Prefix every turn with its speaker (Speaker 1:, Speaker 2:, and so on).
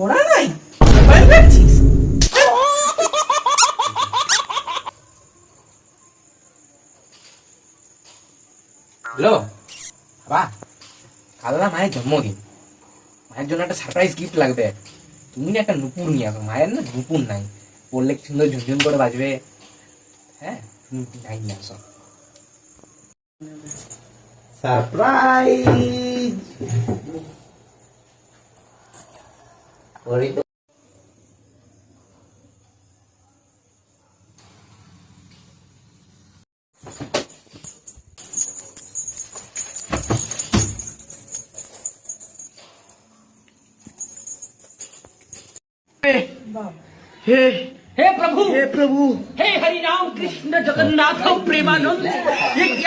Speaker 1: ওরা নাই mobile রাখছিস? Hello বাবা, কাল না মায়ের জন্মদিন, মায়ের জন্য একটা সারপ্রাইজ গিফট লাগবে। তুমি না একটা নুপুর নিয়ে আসো, মায়ের না নুপুর নাই, পড়লে কি সুন্দর ঝুনঝুন করে বাজবে। হ্যাঁ, তুমি নাই নিয়ে আসো।
Speaker 2: সারপ্রাইজ।
Speaker 3: हे हे प्रभु हे हरि राम कृष्ण जगन्नाथ प्रेमानंद, ये क्या